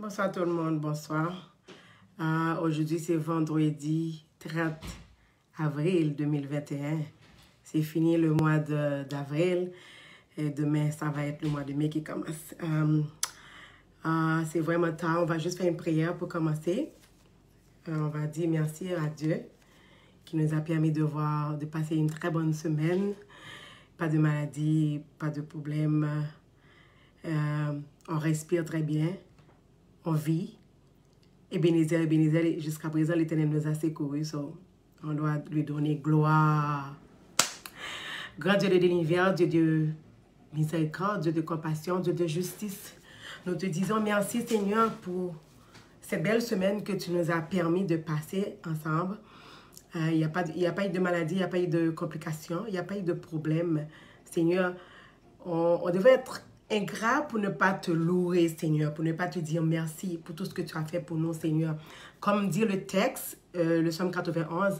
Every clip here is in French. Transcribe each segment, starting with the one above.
Bonsoir tout le monde, bonsoir. Aujourd'hui, c'est vendredi 30 avril 2021. C'est fini le mois d'avril. Demain, ça va être le mois de mai qui commence. C'est vraiment tard. On va juste faire une prière pour commencer. On va dire merci à Dieu qui nous a permis de passer une très bonne semaine. Pas de maladie, pas de problème. On respire très bien. On vit. Ebenezer, jusqu'à présent, l'Éternel nous a secourus. On doit lui donner gloire. Grand Dieu de l'univers, Dieu de miséricorde, Dieu de compassion, Dieu de justice. Nous te disons merci, Seigneur, pour cette belle semaine que tu nous as permis de passer ensemble. Il n'y a pas eu de maladie, il n'y a pas eu de complications, il n'y a pas eu de problème. Seigneur, on devait être ingrat pour ne pas te louer, Seigneur, pour ne pas te dire merci pour tout ce que tu as fait pour nous, Seigneur. Comme dit le texte, le Psaume 91,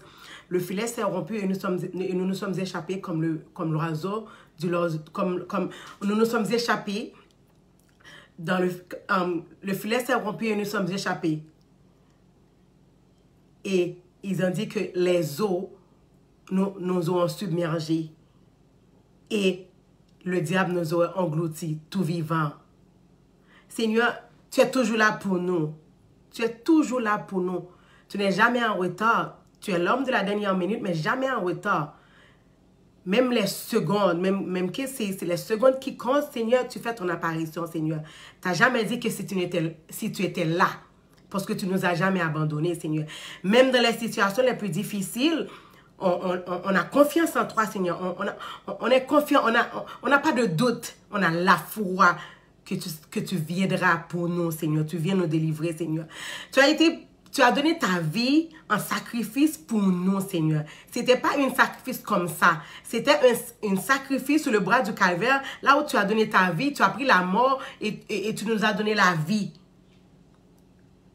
le filet s'est rompu et nous nous sommes échappés comme l'oiseau nous nous sommes échappés dans le filet s'est rompu et nous sommes échappés. Et ils ont dit que les eaux nous ont submergés. Et le diable nous aurait engloutis, tout vivant. Seigneur, tu es toujours là pour nous. Tu es toujours là pour nous. Tu n'es jamais en retard. Tu es l'homme de la dernière minute, mais jamais en retard. Même les secondes, même que c'est les secondes qui comptent, Seigneur, tu fais ton apparition, Seigneur. Tu n'as jamais dit que si tu étais là, parce que tu ne nous as jamais abandonnés, Seigneur. Même dans les situations les plus difficiles, on a confiance en toi, Seigneur. On est confiant, on n'a pas de doute. On a la foi que tu viendras pour nous, Seigneur. Tu viens nous délivrer, Seigneur. Tu as donné ta vie en sacrifice pour nous, Seigneur. Ce n'était pas un sacrifice comme ça. C'était un sacrifice sur le bras du calvaire, là où tu as donné ta vie, tu as pris la mort et tu nous as donné la vie.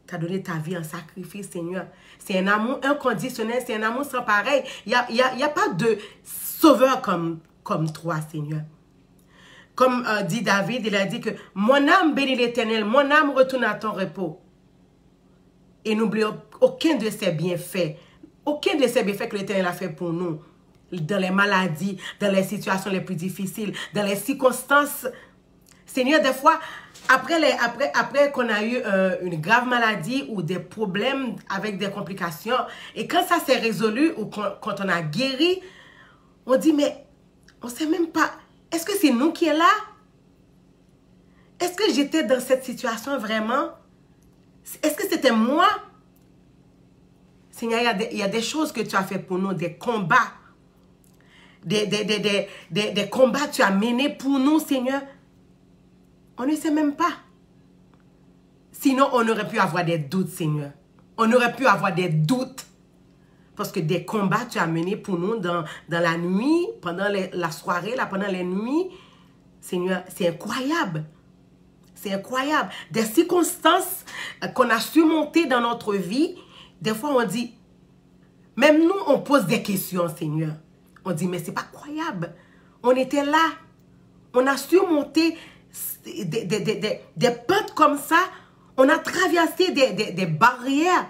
Tu as donné ta vie en sacrifice, Seigneur. C'est un amour inconditionnel, c'est un amour sans pareil. Il n'y a pas de sauveur comme toi, Seigneur. Comme dit David, il a dit que mon âme bénit l'Éternel, mon âme retourne à ton repos. Et n'oublie aucun de ses bienfaits. Aucun de ses bienfaits que l'Éternel a fait pour nous. Dans les maladies, dans les situations les plus difficiles, dans les circonstances. Seigneur, des fois, après qu'on a eu une grave maladie ou des problèmes avec des complications, et quand ça s'est résolu ou quand on a guéri, on dit, mais on ne sait même pas, est-ce que c'est nous qui est là? Est-ce que j'étais dans cette situation vraiment? Est-ce que c'était moi? Seigneur, il y a des choses que tu as fait pour nous, des combats. Des combats que tu as menés pour nous, Seigneur. On ne sait même pas. Sinon, on aurait pu avoir des doutes, Seigneur. On aurait pu avoir des doutes. Parce que des combats tu as menés pour nous dans la nuit, pendant la soirée, là, pendant les nuits. Seigneur, c'est incroyable. C'est incroyable. Des circonstances qu'on a surmontées dans notre vie, des fois on dit, même nous on pose des questions, Seigneur. On dit, mais c'est pas croyable. On était là. On a surmonté des pentes comme ça. On a traversé des barrières,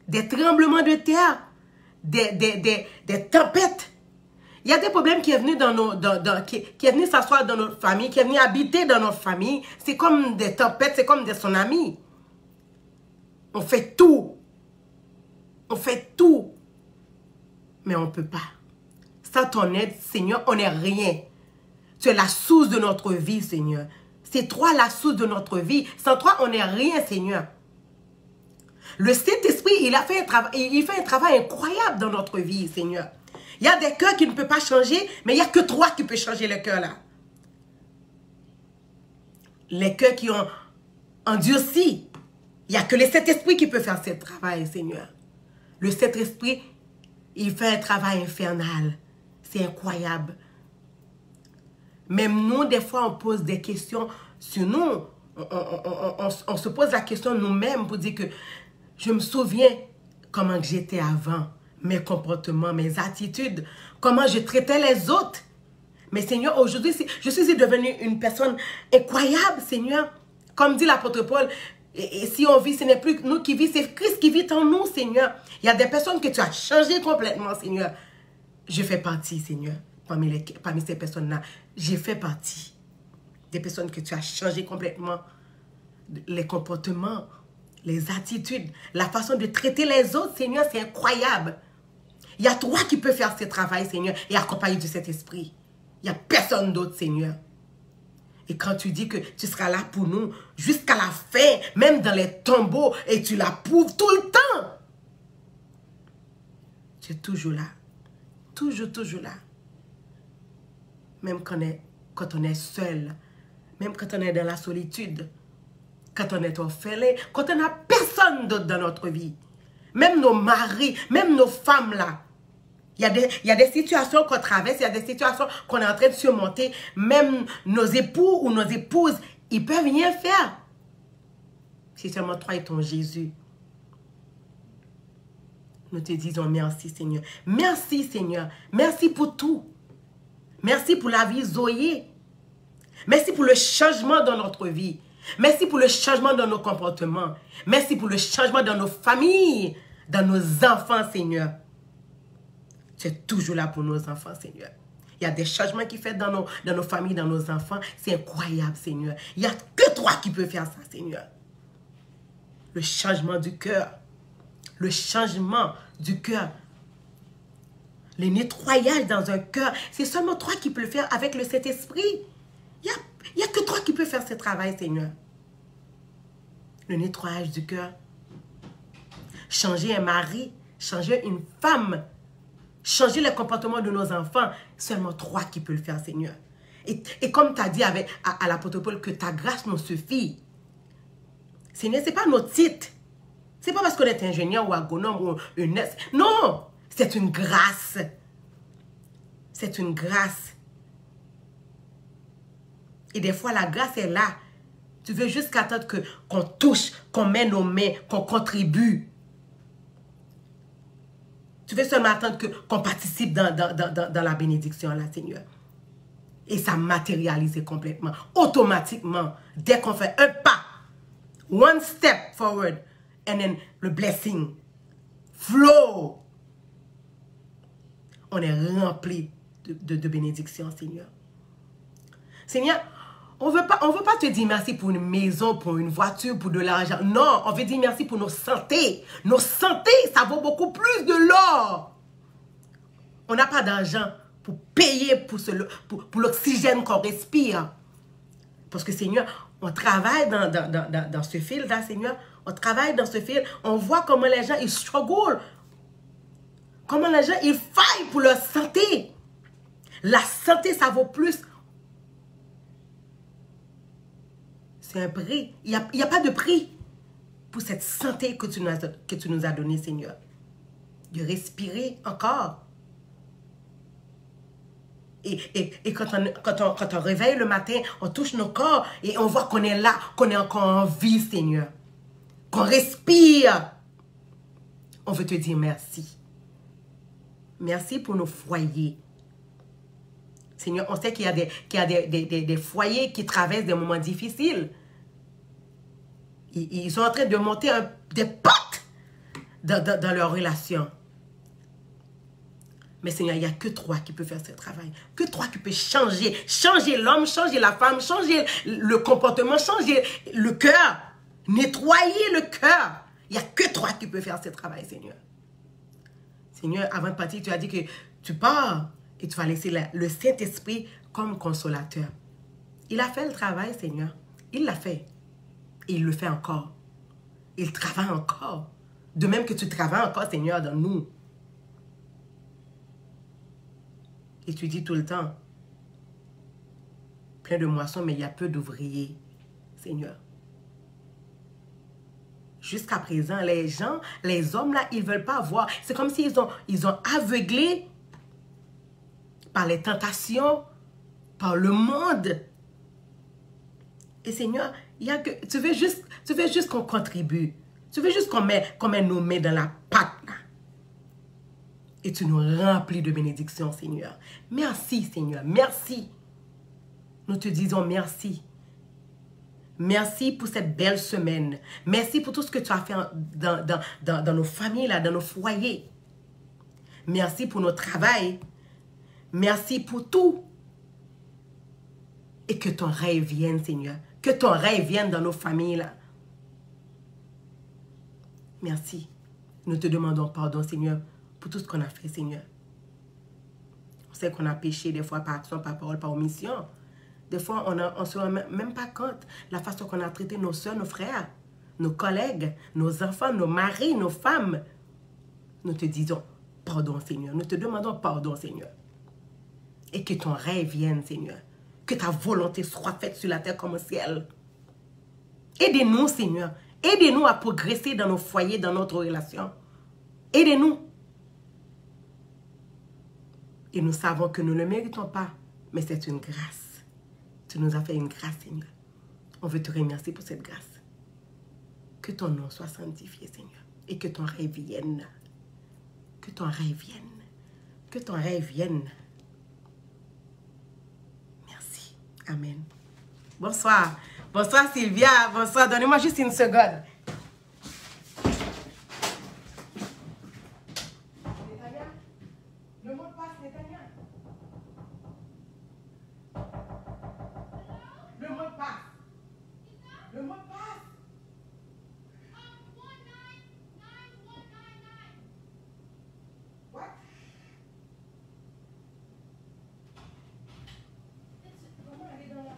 des tremblements de terre, des tempêtes. Il y a des problèmes qui est venu qui est venu s'asseoir dans notre famille, qui est venu habiter dans notre famille. C'est comme des tempêtes, c'est comme des tsunamis. On fait tout. On fait tout. Mais on ne peut pas. Sans ton aide, Seigneur, on n'est rien. Tu es la source de notre vie, Seigneur. C'est toi la source de notre vie. Sans toi, on n'est rien, Seigneur. Le Saint-Esprit, il fait un travail incroyable dans notre vie, Seigneur. Il y a des cœurs qui ne peuvent pas changer, mais il n'y a que toi qui peux changer le cœur là. Les cœurs qui ont endurci, il n'y a que le Saint-Esprit qui peut faire ce travail, Seigneur. Le Saint-Esprit, il fait un travail infernal. C'est incroyable. Même nous, des fois, on pose des questions sur nous. On se pose la question nous-mêmes pour dire que je me souviens comment j'étais avant. Mes comportements, mes attitudes, comment je traitais les autres. Mais Seigneur, aujourd'hui, je suis devenue une personne incroyable, Seigneur. Comme dit l'apôtre Paul, Et si on vit, ce n'est plus nous qui vivons, c'est Christ qui vit en nous, Seigneur. Il y a des personnes que tu as changées complètement, Seigneur. Je fais partie, Seigneur, parmi ces personnes-là. J'ai fait partie des personnes que tu as changées complètement. Les comportements, les attitudes, la façon de traiter les autres, Seigneur, c'est incroyable. Il y a toi qui peux faire ce travail, Seigneur, et accompagner de cet esprit. Il n'y a personne d'autre, Seigneur. Et quand tu dis que tu seras là pour nous jusqu'à la fin, même dans les tombeaux, et tu la prouves tout le temps. Tu es toujours là. Toujours là. Même quand on est seul, même quand on est dans la solitude, quand on est orphelin, quand on n'a personne d'autre dans notre vie. Même nos maris, même nos femmes là. Il y a des situations qu'on traverse, il y a des situations qu'on est en train de surmonter. Même nos époux ou nos épouses, ils peuvent rien faire. Si seulement toi et ton Jésus. Nous te disons merci, Seigneur. Merci, Seigneur. Merci pour tout. Merci pour la vie Zoé. Merci pour le changement dans notre vie. Merci pour le changement dans nos comportements. Merci pour le changement dans nos familles, dans nos enfants, Seigneur. Tu es toujours là pour nos enfants, Seigneur. Il y a des changements qui fait dans nos familles, dans nos enfants. C'est incroyable, Seigneur. Il n'y a que toi qui peux faire ça, Seigneur. Le changement du cœur. Le changement du cœur. Le nettoyage dans un cœur. C'est seulement toi qui peux le faire avec le Saint-Esprit. Il n'y a que toi qui peux faire ce travail, Seigneur. Le nettoyage du cœur. Changer un mari. Changer une femme. Changer le comportement de nos enfants, seulement toi qui peux le faire, Seigneur. Et comme tu as dit à l'apôtre Paul, que ta grâce nous suffit. Seigneur, ce n'est pas notre titre. Ce n'est pas parce qu'on est ingénieur ou agronome ou une nurse. Non, c'est une grâce. C'est une grâce. Et des fois, la grâce est là. Tu veux juste attendre qu'on touche, qu'on met nos mains, qu'on contribue. Tu veux seulement attendre qu'on participe dans la bénédiction, là, Seigneur. Et ça matérialise complètement, automatiquement, dès qu'on fait un pas, one step forward, and then le blessing flow. On est rempli de bénédiction, Seigneur. Seigneur, on veut pas te dire merci pour une maison, pour une voiture, pour de l'argent. Non, on veut dire merci pour nos santé. Nos santé, ça vaut beaucoup plus de l'or. On n'a pas d'argent pour payer pour l'oxygène qu'on respire. Parce que, Seigneur, on travaille dans ce fil-là, Seigneur. On travaille dans ce fil. On voit comment les gens, ils struggle. Comment les gens, ils faillent pour leur santé. La santé, ça vaut plus. C'est un prix. Il n'y a pas de prix pour cette santé que tu nous as donnée, Seigneur. De respirer encore. Et quand on réveille le matin, on touche nos corps et on voit qu'on est là, qu'on est encore en vie, Seigneur. Qu'on respire. On veut te dire merci. Merci pour nos foyers. Seigneur, on sait qu'il y a des foyers qui traversent des moments difficiles. Ils sont en train de monter des potes dans leur relation. Mais Seigneur, il n'y a que toi qui peux faire ce travail. Que toi qui peux changer. Changer l'homme, changer la femme, changer le comportement, changer le cœur. Nettoyer le cœur. Il n'y a que toi qui peux faire ce travail, Seigneur. Seigneur, avant de partir, tu as dit que tu pars et tu vas laisser le Saint-Esprit comme consolateur. Il a fait le travail, Seigneur. Il l'a fait. Et il le fait encore. Il travaille encore. De même que tu travailles encore, Seigneur, dans nous. Et tu dis tout le temps, plein de moissons, mais il y a peu d'ouvriers, Seigneur. Jusqu'à présent, les gens, les hommes là, ils ne veulent pas voir. C'est comme s'ils ont aveuglé par les tentations, par le monde. Et Seigneur, tu veux juste qu'on contribue. Tu veux juste qu'on met nos mains dans la pâte là. Et tu nous remplis de bénédictions, Seigneur. Merci, Seigneur. Merci. Nous te disons merci. Merci pour cette belle semaine. Merci pour tout ce que tu as fait dans nos familles, là, dans nos foyers. Merci pour notre travail. Merci pour tout. Et que ton règne vienne, Seigneur. Que ton règne vienne dans nos familles, là. Merci. Nous te demandons pardon, Seigneur, pour tout ce qu'on a fait, Seigneur. On sait qu'on a péché des fois par action, par parole, par omission. Des fois, on ne se rend même pas compte la façon qu'on a traité nos soeurs, nos frères, nos collègues, nos enfants, nos maris, nos femmes. Nous te disons pardon, Seigneur. Nous te demandons pardon, Seigneur. Et que ton règne vienne, Seigneur. Que ta volonté soit faite sur la terre comme au ciel. Aidez-nous, Seigneur. Aidez-nous à progresser dans nos foyers, dans notre relation. Aidez-nous. Et nous savons que nous ne le méritons pas, mais c'est une grâce. Tu nous as fait une grâce, Seigneur. On veut te remercier pour cette grâce. Que ton nom soit sanctifié, Seigneur. Et que ton règne vienne. Que ton règne vienne. Que ton règne vienne. Merci. Amen. Bonsoir. Bonsoir, Sylvia. Bonsoir. Donnez-moi juste une seconde. Le mot de passe, Netanya. Le mot de passe. Le mot de passe. What? Comment aller dans la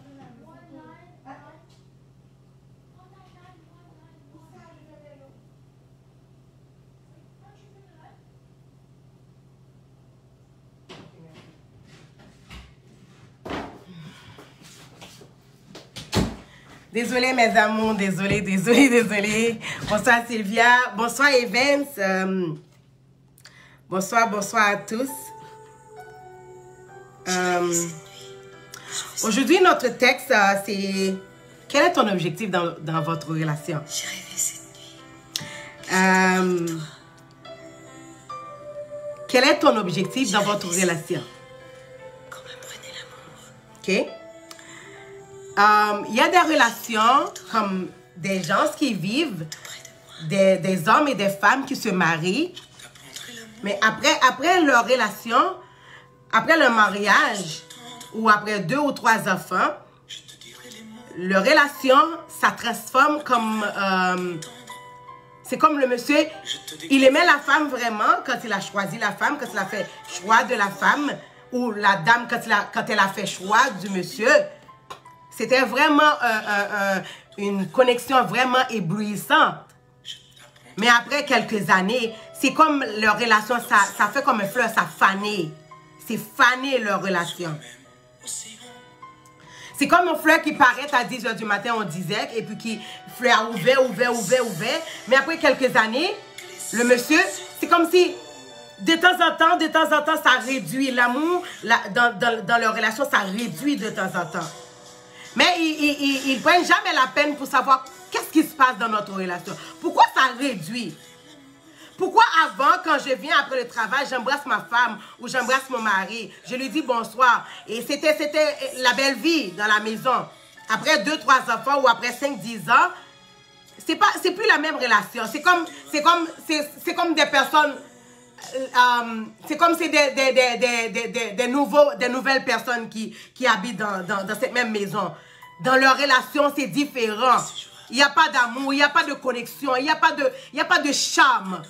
Désolée mes amours, désolée. Bonsoir Sylvia, bonsoir Evans, bonsoir à tous. Aujourd'hui notre texte c'est quel est ton objectif dans votre relation? J'ai rêvé cette nuit. Quel est ton objectif dans votre relation? Qu'on m'apprenait l'amour. Ok. Il y a des relations comme des gens qui vivent, des hommes et des femmes qui se marient, mais après leur relation, après leur mariage, ou après 2 ou 3 enfants, leur relation, ça transforme comme... c'est comme le monsieur, il aimait la femme vraiment quand il a choisi la femme, quand il a fait choix de la femme, ou la dame quand elle a fait choix du monsieur. C'était vraiment une connexion vraiment éblouissante. Mais après quelques années, c'est comme leur relation, ça fait comme une fleur, ça fanait. C'est fané leur relation. C'est comme une fleur qui paraît à 10 h du matin, on disait, et puis qui fleur ouvert. Mais après quelques années, le monsieur, c'est comme si de temps en temps, ça réduit l'amour dans leur relation, ça réduit de temps en temps. Mais ils ne prennent jamais la peine pour savoir qu'est-ce qui se passe dans notre relation. Pourquoi ça réduit? Pourquoi avant, quand je viens après le travail, j'embrasse ma femme ou j'embrasse mon mari, je lui dis bonsoir. Et c'était la belle vie dans la maison. Après 2, 3 enfants ou après 5, 10 ans, c'est plus la même relation. C'est comme des personnes... c'est comme c'est des nouvelles personnes qui habitent dans cette même maison. Dans leur relation, c'est différent. Il n'y a pas d'amour, il n'y a pas de connexion, il n'y a pas de charme.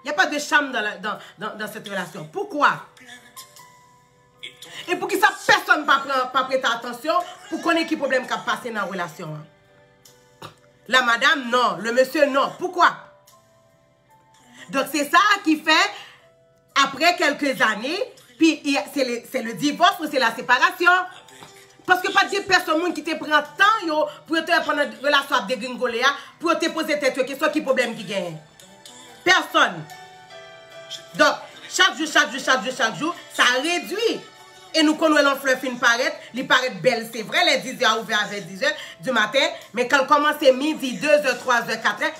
Il n'y a pas de charme dans cette relation. Pourquoi? Et pour que ça, personne ne pas prêter attention pour connaître quel problème qui a passé dans la relation. La madame, non. Le monsieur, non. Pourquoi? Donc, c'est ça qui fait, après quelques années, puis c'est le divorce ou c'est la séparation. Parce que pas de personne qui te prend temps pour te prendre une relation avec des gringoléas, pour te poser tes questions, qui problème qui gagne. Personne. Donc, chaque jour, ça réduit. Et nous connaissons l'enfleur fin paraître, il paraît belle, c'est vrai, les 10 h ouvert avec 10 h du matin, mais quand elle commence midi, 2 h, 3 h, 4 h,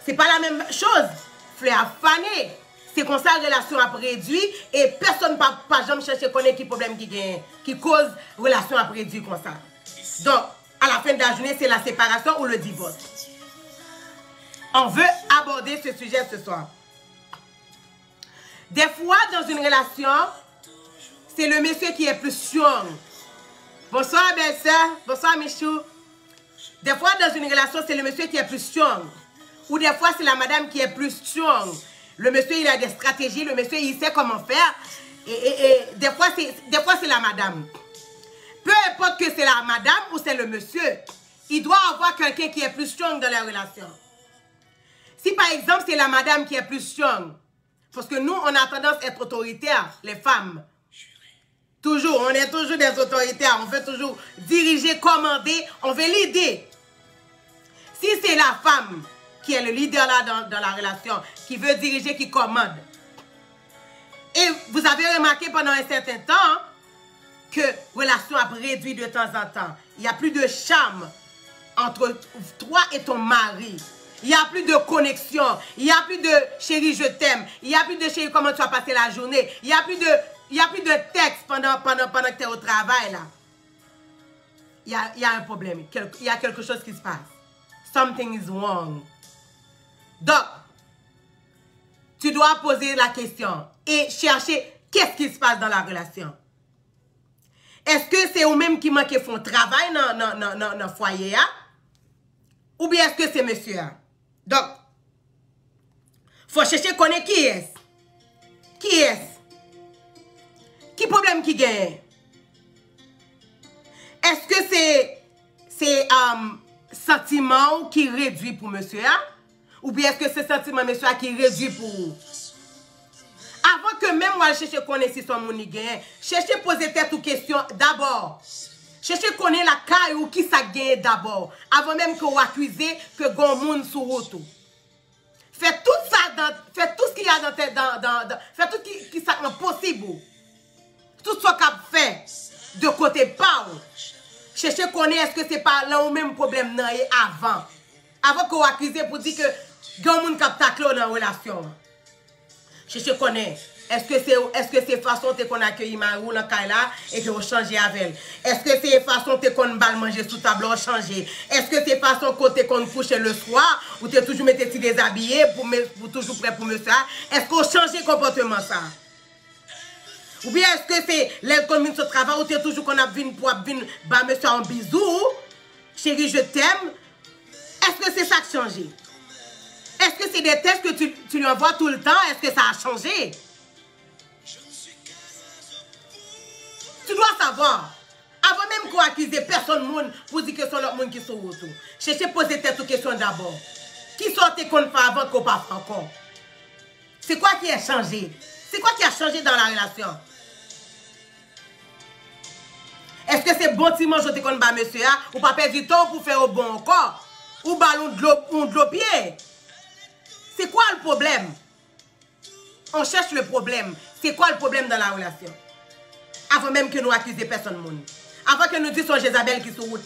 c'est pas la même chose. Fleur fané. C'est comme ça la relation a réduit et personne ne pas jamais chercher connaître qui problème qui cause relation a réduit comme ça. Donc, à la fin de la journée, c'est la séparation ou le divorce. On veut aborder ce sujet ce soir. Des fois, dans une relation, c'est le monsieur qui est plus strong. Bonsoir, belle-sœur. Bonsoir, Michou. Des fois, dans une relation, c'est le monsieur qui est plus strong. Ou des fois, c'est la madame qui est plus strong. Le monsieur, il a des stratégies. Le monsieur, il sait comment faire. Et des fois, c'est la madame. Peu importe que c'est la madame ou c'est le monsieur, il doit avoir quelqu'un qui est plus strong dans la relation. Si, par exemple, c'est la madame qui est plus strong, parce que nous, on a tendance à être autoritaires, les femmes. Toujours, on est toujours des autoritaires. On veut toujours diriger, commander, on veut l'aider. Si c'est la femme qui est le leader là dans la relation, qui veut diriger, qui commande. Et vous avez remarqué pendant un certain temps que la relation a réduit de temps en temps. Il n'y a plus de charme entre toi et ton mari. Il n'y a plus de connexion. Il n'y a plus de chérie, je t'aime. Il n'y a plus de chérie, comment tu as passé la journée. Il n'y a plus de texte pendant que tu es au travail là. Il y a un problème. Il y a quelque chose qui se passe. Something is wrong. Donc, tu dois poser la question et chercher qu'est-ce qui se passe dans la relation. Est-ce que c'est eux-mêmes qui manquent font travail dans le foyer? Ou bien est-ce que c'est monsieur? Donc, il faut chercher connaître qui est. Qui est? Qui problème qui gagne? Est-ce que c'est sentiment qui réduit pour monsieur? Ou bien est-ce que c'est sentiment monsieur qui réduit pour vous? Avant que même moi chercher connaître si son moun gagne, chercher poser tête aux questions d'abord. Cherchez connaître la caille ou qui ça gagne d'abord. Avant même que vous accusez que gon moun sous route. Faites tout ça faites tout ce qu'il y a dans tête faites tout qui ça possible. Tout ce qu'a fait de côté pas. Cherchez connaître est-ce que c'est pas là ou même problème nan avant. Avant que vous accusez pour dire que gon moun k'ap tacler dans relation. Cherchez connaître. Est-ce que c'est façon qu'on accueille Marou dans là et que vous changez avec elle? Est-ce que c'est façon qu'on va manger sous tableau changer? Est-ce que c'est façon qu'on couche le soir ou tu toujours mettre déshabillé pour toujours prêt pour monsieur? Est-ce qu'on change comportement ça? Ou bien est-ce que c'est l'aile qu'on vient sur travail ou tu toujours qu'on a vu pour bah monsieur un bisou? Chérie, je t'aime. Est-ce que c'est ça qui a changé? Est-ce que c'est des tests que tu lui envoies tout le temps? Est-ce que ça a changé? Tu dois savoir. Avant même qu'on accuse personne monde pour dire que c'est l'autre monde qui sont autour. Cherchez poser tête aux questions d'abord. Qui sortait qu'on fait avant qu'on pas fait encore? C'est quoi qui a changé? C'est quoi qui a changé dans la relation? Est-ce que c'est bon si manger qu'on bat monsieur ou pas perdre du temps pour faire au bon encore? Ou ballon de l'eau pied? C'est quoi le problème? On cherche le problème. C'est quoi le problème dans la relation? Avant même que nous accusions personne monde. Avant que nous disions Jézabel qui sont route.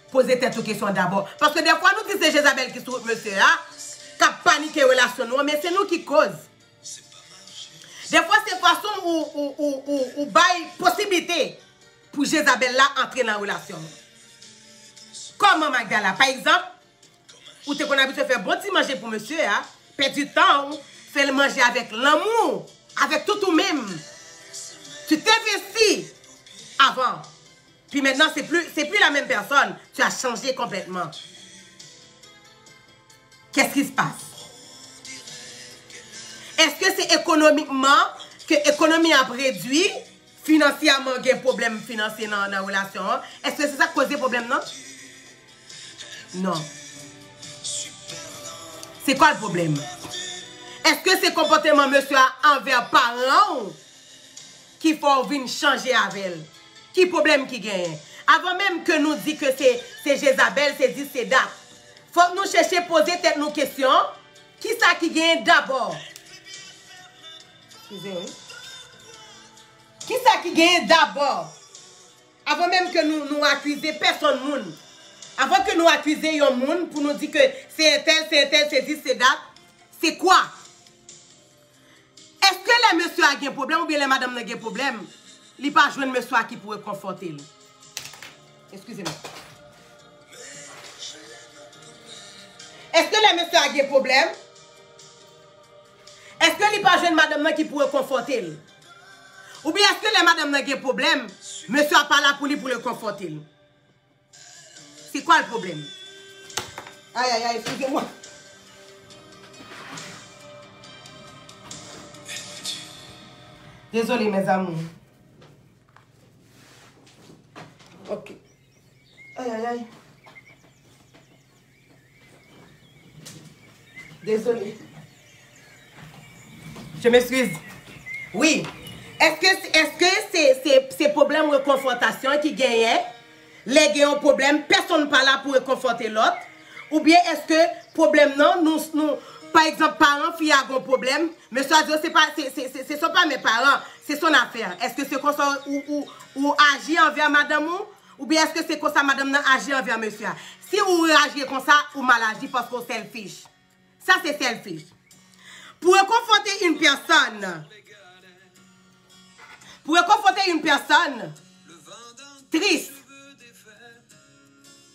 Posez tête aux questions d'abord. Parce que des fois nous disons Jézabel qui sont route, monsieur, qui a paniqué relation nous, mais c'est nous qui cause. Des fois c'est façon où bail possibilité pour Jézabel là entrer dans la relation. Comme Magdala, par exemple, où tu as habitué de faire bon petit manger pour monsieur, perdre du temps, faire le manger avec l'amour, avec tout ou même. Tu t'investis avant. Puis maintenant, c'est plus la même personne. Tu as changé complètement. Qu'est-ce qui se passe? Est-ce que c'est économiquement que l'économie a réduit? Financièrement, il y a un problème financier dans la relation. Est-ce que c'est ça qui cause le problème, non? Non. C'est quoi le problème? Est-ce que c'est comportement monsieur envers parents qu'il faut venir changer avec elle? Qui problème qui gagne? Avant même que nous dit que c'est Jézabel, c'est dit c'est date. Faut que nous chercher poser tête nos questions. Qui ça qui gagne d'abord? Excusez-moi. Qui ça qui gagne d'abord? Avant même que nous accusions personne monde. Avant que nous accusions un monde pour nous dire que c'est tel, c'est dit c'est date. C'est quoi? Est-ce que les messieurs ont un problème ou bien les madames ont un problème? Il n'y a pas joué de monsieur qui pourrait conforter. Excusez-moi. Est-ce que le monsieur a des problèmes? Est-ce que il pas jeune madame qui pourrait conforter? Ou bien est-ce que les madame a des problèmes? Monsieur n'a pas là pour lui pour le conforter. C'est quoi le problème? Aïe, aïe, aïe, excusez-moi. Désolé, mes amours. Ok. Aïe, aïe, aïe. Désolé. Je m'excuse. Oui. Est-ce que ces problèmes de confrontation qui gagnaient, les gagnants problème, personne n'est pas là pour conforter l'autre? Ou bien est-ce que problème non, nous par exemple, parents, filles ont un problème, mais soit Dieu, ce ne sont pas mes parents, c'est son affaire. Est-ce que c'est comme ça ou agit envers madame ou bien est-ce que c'est comme ça madame agit envers monsieur? Si vous réagissez comme ça, ou mal agit parce que c'est selfish. Ça, c'est selfish. Pour conforter une personne triste,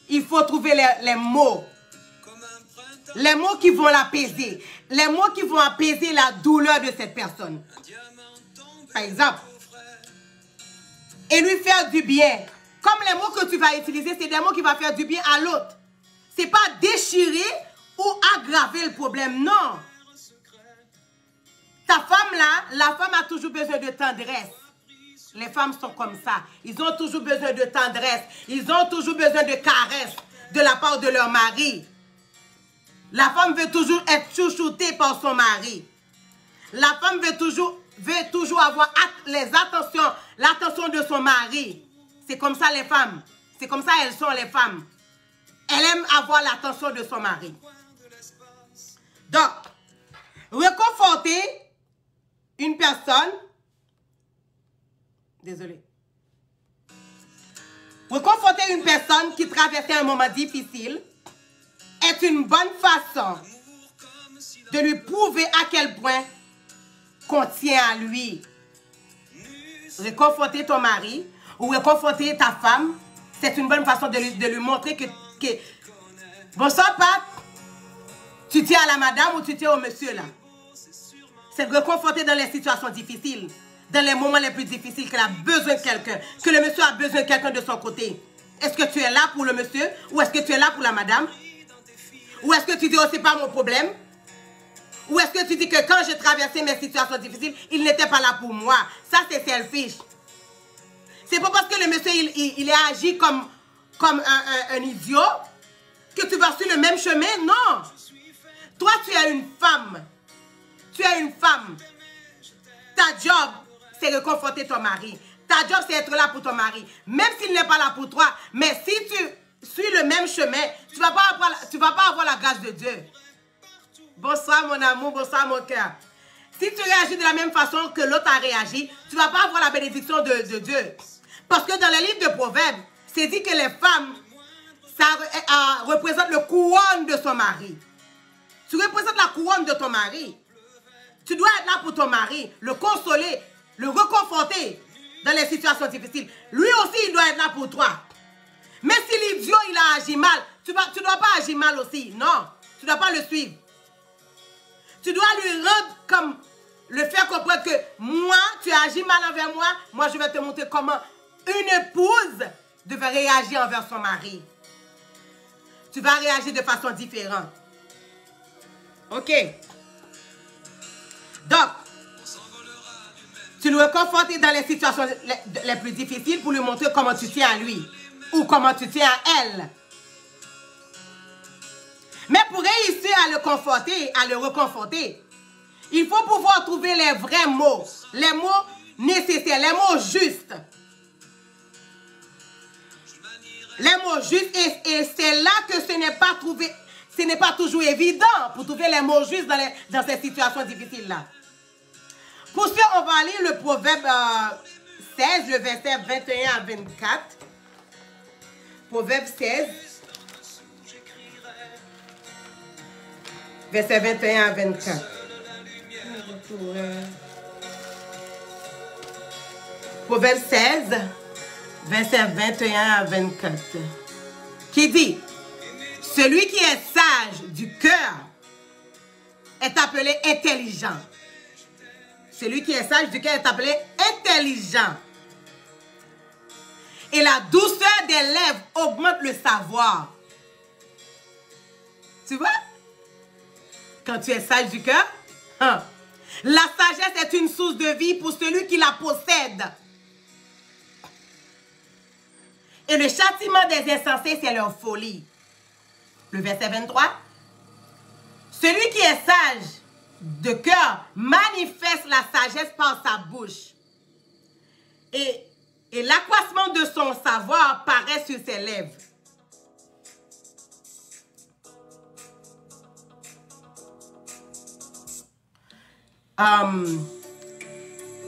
il faut trouver les mots. Les mots qui vont l'apaiser. Les mots qui vont apaiser la douleur de cette personne. Par exemple, et lui faire du bien. Comme les mots que tu vas utiliser, c'est des mots qui vont faire du bien à l'autre. Ce n'est pas déchirer ou aggraver le problème, non. Ta femme là, la femme a toujours besoin de tendresse. Les femmes sont comme ça. Ils ont toujours besoin de tendresse. Ils ont toujours besoin de caresses de la part de leur mari. La femme veut toujours être chouchoutée par son mari. La femme veut toujours avoir l'attention de son mari. C'est comme ça les femmes. C'est comme ça elles sont les femmes. Elles aiment avoir l'attention de son mari. Donc, réconforter une personne. Désolé. Réconforter une personne qui traversait un moment difficile est une bonne façon de lui prouver à quel point qu'on tient à lui. Réconforter ton mari ou réconforter ta femme, c'est une bonne façon de lui montrer que bonsoir Pat, tu tiens à la madame ou tu tiens au monsieur là. C'est réconforter dans les situations difficiles, dans les moments les plus difficiles, qu'elle a besoin de quelqu'un, que le monsieur a besoin de quelqu'un de son côté. Est-ce que tu es là pour le monsieur ou est-ce que tu es là pour la madame? Ou est-ce que tu dis, oh, c'est pas mon problème? Ou est-ce que tu dis que quand j'ai traversé mes situations difficiles, il n'était pas là pour moi? Ça, c'est selfish. C'est pas parce que le monsieur, il est agi comme un idiot que tu vas sur le même chemin. Non. Toi, tu es une femme. Tu es une femme. Ta job, c'est réconforter ton mari. Ta job, c'est être là pour ton mari. Même s'il n'est pas là pour toi. Mais si tu suis le même chemin, tu ne vas pas avoir la grâce de Dieu. Bonsoir mon amour, bonsoir mon cœur. Si tu réagis de la même façon que l'autre a réagi, tu ne vas pas avoir la bénédiction de Dieu. Parce que dans le livre de Proverbes, c'est dit que les femmes, ça représente le couronne de son mari. Tu représentes la couronne de ton mari. Tu dois être là pour ton mari, le consoler, le réconforter dans les situations difficiles. Lui aussi, il doit être là pour toi. Mais si l'idiot, il a agi mal, tu ne dois pas agir mal aussi. Non, tu ne dois pas le suivre. Tu dois lui rendre comme le faire comprendre que moi, tu as agi mal envers moi. Moi, je vais te montrer comment une épouse devrait réagir envers son mari. Tu vas réagir de façon différente. Ok. Donc, tu le réconfortes dans les situations les plus difficiles pour lui montrer comment tu tiens à lui ou comment tu tiens à elle. Mais pour réussir à le conforter, à le réconforter, il faut pouvoir trouver les vrais mots, les mots nécessaires, les mots justes. Les mots justes, et c'est là que ce n'est pas toujours évident pour trouver les mots justes dans ces situations difficiles-là. Pour ce, on va lire le Proverbe 16, le verset 21 à 24. Proverbe 16, verset 21 à 24. Proverbe 16, verset 21 à 24. Qui dit: Celui qui est sage du cœur est appelé intelligent. Celui qui est sage du cœur est appelé intelligent. Et la douceur des lèvres augmente le savoir. Tu vois? Quand tu es sage du cœur, hein? La sagesse est une source de vie pour celui qui la possède. Et le châtiment des insensés, c'est leur folie. Le verset 23. Celui qui est sage de cœur manifeste la sagesse par sa bouche. Et l'accroissement de son savoir paraît sur ses lèvres.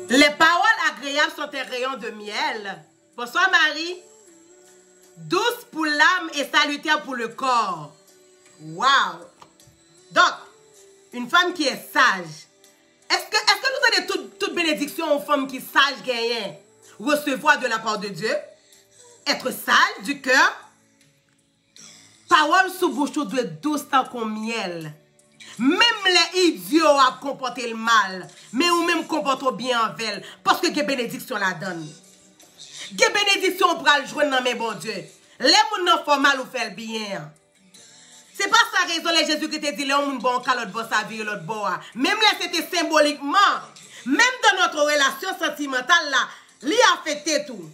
Les paroles agréables sont un rayon de miel. Bonsoir Marie. Douce pour l'âme et salutaire pour le corps. Wow. Donc, une femme qui est sage. Est-ce que nous donnons toute bénédiction aux femmes qui sages gagnent? Recevoir de la part de Dieu? Être sage du cœur? Parole sous bouche de douce tant qu'on miel. Même les idiots ont comporté le mal, mais ou même comportent bien avec, parce que les bénédictions la donnent. Les bénédictions pour le joindre dans mes bons Dieu. Les gens font mal ou font bien. C'est pas sa raison, les Jésus qui te dit, les gens bon cas l'autre bon sa vie, l'autre bois. Même là, c'était symboliquement, même dans notre relation sentimentale là, lui affecté tout.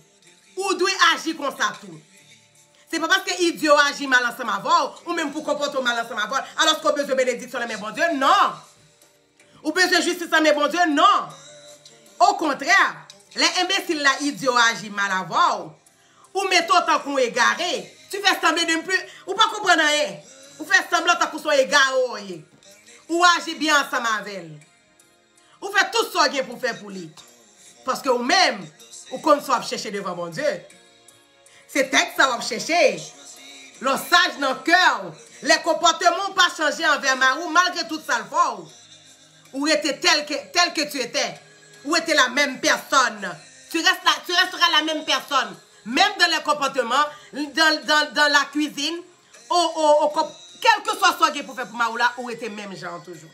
Ou doit agir comme ça tout. C'est pas parce que idiot agit mal ensemble avant, ou même pour comporter mal ensemble avant, alors qu'on a besoin de bénédiction de mes bons Dieu, non. Ou besoin de justice de mes bons Dieu, non. Au contraire, les imbéciles là, idiots agissent mal avant, ou mettons tant qu'on est égaré, tu fais sembler de ne plus, ou pas comprendre rien, ou fais semblant tant qu'on soit égaré, ou agis bien ensemble avec elle, ou fait tout ce qu'il pour faire pour lui. Parce que ou même, ou comme ça, chercher devant mon Dieu. C'est texte ça va chercher. Le sage dans le cœur. Les comportements n'ont pas changé envers Marou malgré tout ça le fort. Ou était tel que tu étais. Ou était la même personne. Tu resteras la même personne. Même dans les comportements, dans la cuisine, quel que soit ce qu'il pour faire pour Marou là, ou était même genre toujours.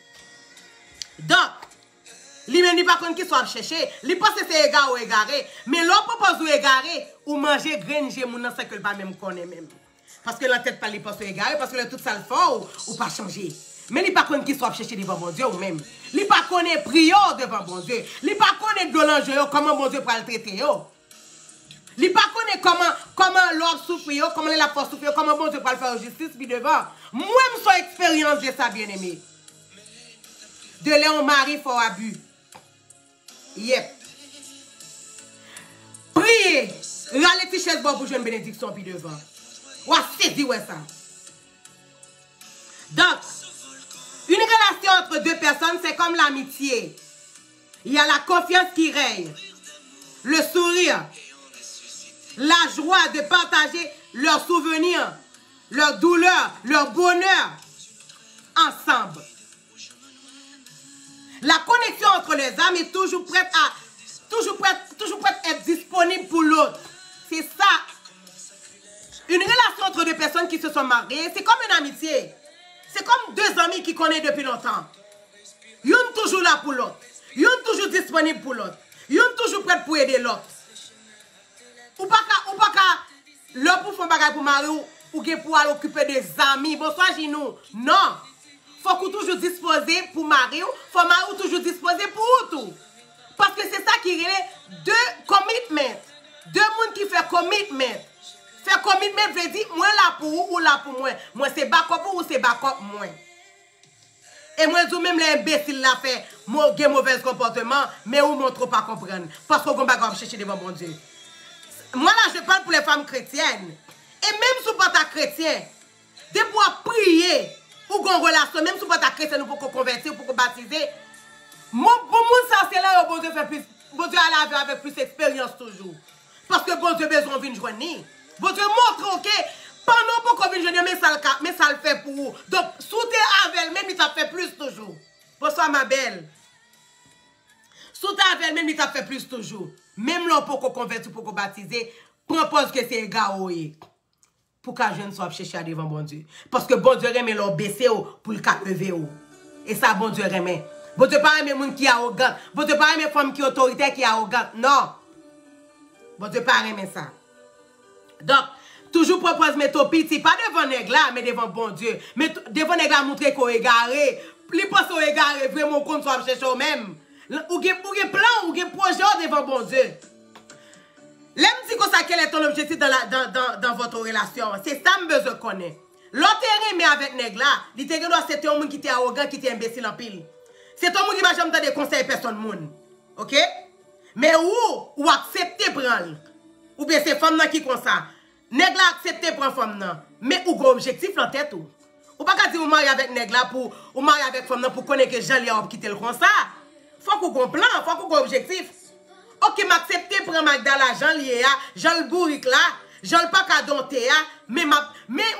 Donc, lui-même, il ne pas qui soit cherché. Il pense que c'est égaré ou égaré. Mais l'on propose ou égaré ou manger graine, j'ai mon c'est que le pas même connaît même. Parce que la tête pas il pense égaré, parce que tout ça le fait ou pas changer. Mais il pas qui soit cherché devant mon Dieu ou même. Il pas connaît prière devant mon Dieu. Il pas connaît de l'enjeu comment mon Dieu peut le traiter. Il pas connaît comment l'homme souffre, comment la force souffre, comment mon Dieu peut le faire justice puis devant. Moi-même son expérience de ça bien aimé. De Léon Marie fort abus. Yep. Priez. Râlez tes chaises pour jouer une bénédiction puis devant. Ou saisir ouais ça. Donc, une relation entre deux personnes, c'est comme l'amitié. Il y a la confiance qui règne. Le sourire. La joie de partager leurs souvenirs, leurs douleurs, leur bonheur ensemble. La connexion entre les âmes est toujours prête à être disponible pour l'autre. C'est ça. Une relation entre deux personnes qui se sont mariées, c'est comme une amitié. C'est comme deux amis qui connaissent depuis longtemps. Ils sont toujours là pour l'autre. Ils sont toujours disponibles pour l'autre. Ils sont toujours prêts pour aider l'autre. Ou pas qu'à l'autre pour faire bagage pour marier ou pour aller occuper des amis. Bonsoir Ginou. Non. Faut qu'on toujours disposer pour marier, faut marier toujours disposer pour tout. Parce que c'est ça qui est deux commitments. Deux mondes qui fait commitment. Faire commitment veut dire moi là pour vous ou là pour moi. Moi c'est backup ou c'est backup moi. Et moi je même les imbéciles là fait mauvais comportement mais ou montre pas comprendre parce qu'on va pas chercher devant mon Dieu. Moi là je parle pour les femmes chrétiennes. Et même si pas ta chrétien, de pouvoir prier ou qu'on relation, même si pas ta chrétien, pour qu'on convertir, pour qu'on baptiser. Bon ça c'est là où bon Dieu fait plus, bon Dieu à la avec plus d'expérience toujours. Parce que bon Dieu besoin de joindre. Bon Dieu montre que pendant pour qu'on vienne joindre, mais ça le fait pour vous. Donc sous tes avec même il t'a fait plus toujours. Bonsoir ma belle. Sous tes avec même il t'a fait plus toujours. Même là pour qu'on convertir, pour qu'on baptiser, propose que c'est égaré. pour qu'un jeune soit chercher devant bon Dieu. Parce que bon Dieu remet leur baisser pour le cap lever. Et ça, bon Dieu remet. Bon Dieu pas aimer moun qui est arrogant. Bon Dieu pas aimer femme qui est autoritaire, qui est arrogante. Non. Bon Dieu pas aimer ça. Donc, toujours propose mettre petit, pas devant nègre là, mais devant bon Dieu. Mais devant nègre là, montrer qu'on est égaré. Plus pense qu'on est égaré, vraiment qu'on soit chercher au même. Ou gen plan, ou gen projet devant bon Dieu. L'aime dit comme ça, quel est ton objectif dans votre relation? C'est ça que je besoin connaître. L'autre mais avec nègre là, il te doit c'est un monde qui était arrogant, qui était imbécile en pile. C'est un monde qui va jamais donner conseils personne monde. OK? Mais ou accepter prendre. Ou bien c'est femme qui comme ça. Nègre là accepter prendre femme là, mais ou gros objectif en tête ou. Ou pas dire ou marier avec nègre là pour ou marier avec femme là pour connaître que Jean li a quitter le comme ça. Faut qu'on comprenne, faut qu'on ait objectif. Ok, m'accepter prendre Magdala, Jean lié, Jean le bourrique là, Jean le pas qu'à dompter, mais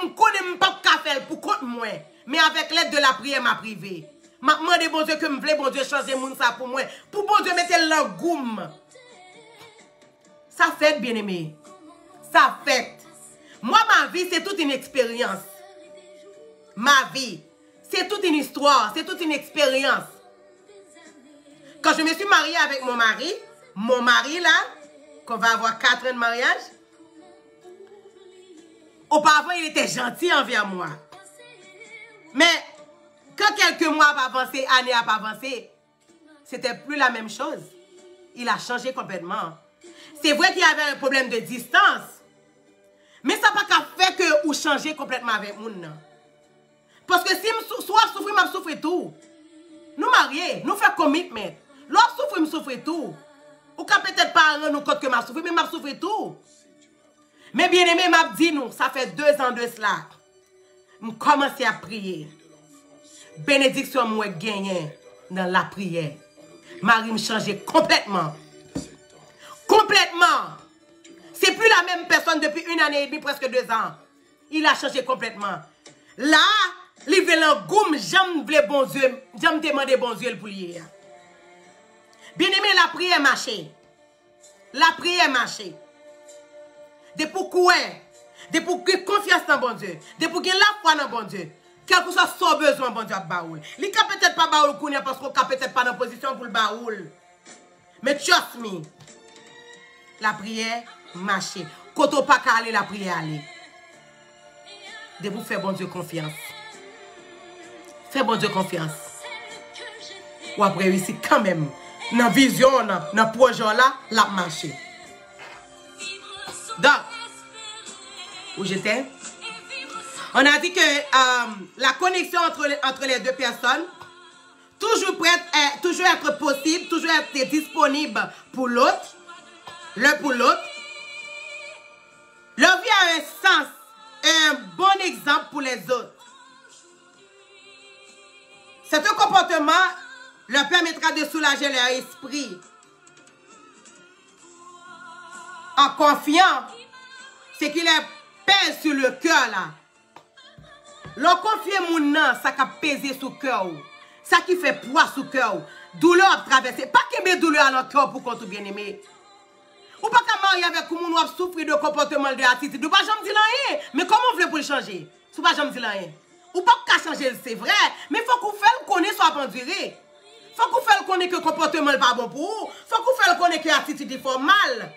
on connaît pas qu'à faire pour compte moi. Mais avec l'aide de la prière, m'a privé. M'a demandé bon Dieu que me voulait bon Dieu changer moun ça pour moi. Pour bon Dieu mettre l'angoum. Ça fait bien aimé. Ça fait. Moi ma vie c'est toute une expérience. Ma vie, c'est toute une histoire, c'est toute une expérience. Quand je me suis mariée avec mon mari là, qu'on va avoir 4 ans de mariage, auparavant il était gentil envers moi. Mais quand quelques mois ont avancé, années ont avancé, c'était plus la même chose. Il a changé complètement. C'est vrai qu'il y avait un problème de distance, mais ça n'a pas fait que vous changez complètement avec moi. Parce que si je souffre, je souffre tout. Nous mariés, nous faisons commitment. Lorsque je souffre tout. Ou quand peut-être pas nous compte que je souffre, mais je souffre tout. Mais bien aimé, m'a dit nous, ça fait 2 ans de cela. Je commence à prier. Bénédiction moi gagné dans la prière. Marie me changeait complètement. Complètement. C'est plus la même personne depuis 1 année et demie, presque 2 ans. Il a changé complètement. Là, il veut l'engoum, j'aime le bon Dieu, j'aime demander bon Dieu pour lui. Bien aimé, la prière marché. La prière marché. De pour quoi? De pour que confiance dans bon Dieu. De pour que la foi dans bon Dieu. Quel que soit son besoin, bon Dieu a baoul. Il ne peut-être pas baoul parce qu'on ne peut-être pas dans position pour le baoul. Mais trust me. La prière marché. Quand on pas qu'à aller, la prière aller. De vous faire bon Dieu confiance. Fais bon Dieu confiance. Ou après réussir quand même. Dans la vision, dans le projet là, la marché. Donc, où j'étais? On a dit que la connexion entre les deux personnes, toujours être possible, toujours être disponible pour l'autre, l'un pour l'autre. Leur vie a un sens, un bon exemple pour les autres. Cet comportement leur permettra de soulager leur esprit. En confiant, c'est qu'il est paix sur le cœur là. Leur confier mon nom, ça qui pèse sur le cœur. Ça qui fait poids sur le cœur. Douleur à traverser. Pas qu'il y ait douleur à notre cœur pour qu'on soit bien aimé. Ou pas qu'à marier avec nous, nous souffrir de comportement de attitude. Ou pas jamais dire rien. Mais comment on veut pour le changer? Ou pas jamais dire rien. Ou pas qu'à changer, c'est vrai. Mais il faut qu'on fasse le connaître soit penduré. Faut qu'on fasse le connaître que le comportement n'est pas bon pour vous. Faut qu'on fasse le connaître que l'attitude est mal.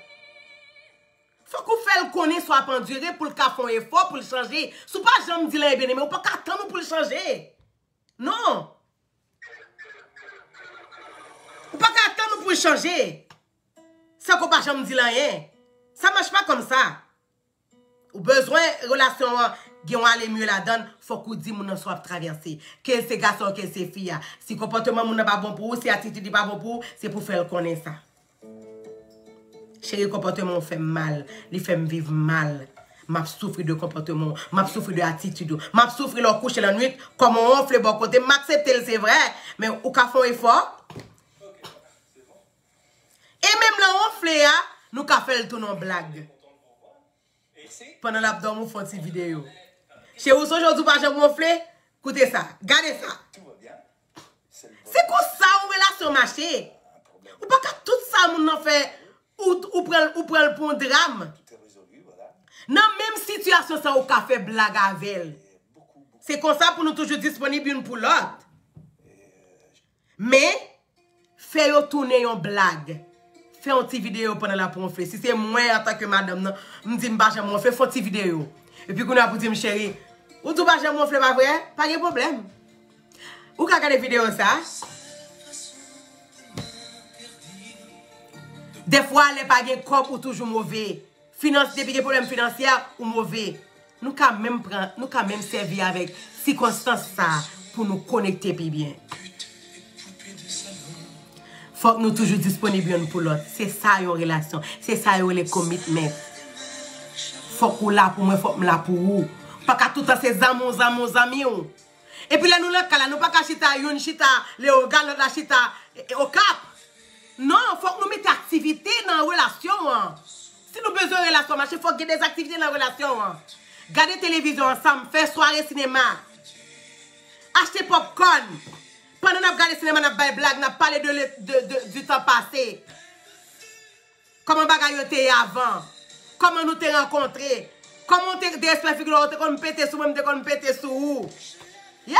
Faut qu'on fasse le connaître soit penduré pour le cas font effort pour le changer. Si pas jamais dire rien bien aimé, ou pas qu'à attendre pour le changer. Non. Ou pas qu'à attendre pour le changer. Ça qu'on pas jamais dire rien. Ça marche pas comme ça. Ou besoin relation qui ont aller mieux là-dedans, faut qu'on dise mon soit traversé. Quel c'est garçon, quel c'est fille. Si comportement mon n'est pas bon pour vous, si attitude n'est pas bon pour vous, c'est pour faire connaître ça. Chérie, comportement fait mal, il fait me vivre mal. M'a souffrir de comportement, m'a souffrir de attitude, m'a souffrir leur coucher la nuit, comme on offre le bon côté, m'accepter c'est vrai, mais au cas font effort. Et même là on fait nous ka fait le tour en blague. Pendant l'abdomen on fait une petite vidéo. Chez vous aujourd'hui pas jamais gonfler, écoutez ça, regardez ça. C'est quoi ça ou relation marché? Ou pas que tout ça moun en fait ou prend pour un drame. Dans même situation, ça au café blague avec elle. C'est comme ça pour nous toujours disponibles une pour l'autre. Mais, fais-yo tourner une blague. Fais une petite vidéo pendant la conférence. Si c'est moi en tant que madame, je dis que je fais une petite vidéo. Et puis, quand on a dit, chérie, ou tout je mon pas vrai, pas de problème. Ou quand regarder vidéo ça, des fois, les pas de corps ou toujours mauvais. Finance, depuis des problèmes financiers ou mauvais. Nous quand même servir avec circonstances ça pour nous connecter plus bien. Faut que nous toujours disponibles pour l'autre. C'est ça une relation. C'est ça les commitments. Faut que là pour moi, faut que là pour vous. Pas qu'à tout le temps c'est amis. Et puis là nous là nous pas qu'à chita une chita les organes la chita au cap. Non, faut que nous mettions activité dans la relation. Si nous avons besoin de relation, il faut qu'il y ait des activités dans la relation. Garder télévision ensemble, faire soirée cinéma, acheter popcorn. Pendant que nous regardons le cinéma, nous avons blague, nous parlé du temps passé. Comment nous était avant. Comment nous t'es rencontrés. Comment t'es d'esprit figure, t'es qu'on pété sous même, t'es qu'on pété sous où. Yeah!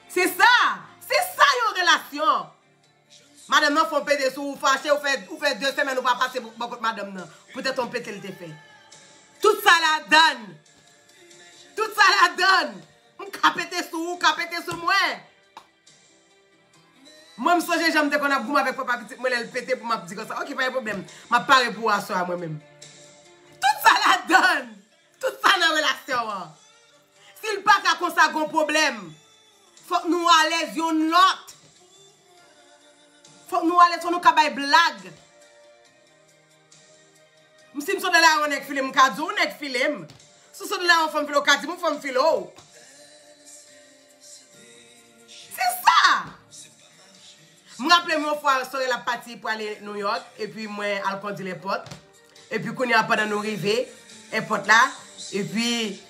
C'est ça! C'est ça une relation! Madame, non, faut péter sous, ou fâcher, ou fait 2 semaines, ou pas passer beaucoup de madame, non. Peut-être on pété le fait. Tout ça la donne. Tout ça la donne. On peut péter sous ou, péter sous moi. Moi, je suis jamais qu'on a boum avec papa petit, moi, elle pété pour m'a dire ça. Ok, pas de problème. Ma parle pour asseoir moi-même. Tout ça la donne. Tout ça dans la relation. S'il pas qu'à qu'on ça un problème, faut que nous à l'aise une l'autre. Faut que nous à l'aise sur nous cabay blague. Si je suis là, on est film, on est film. Si je suis là, on fait filo, on fait filo. C'est ça. Je me rappelle une fois, je suis la partie pour aller à New York, et puis moi, je conduis les potes. Et puis, quand il y a pendant nous arriver, les potes là, et puis,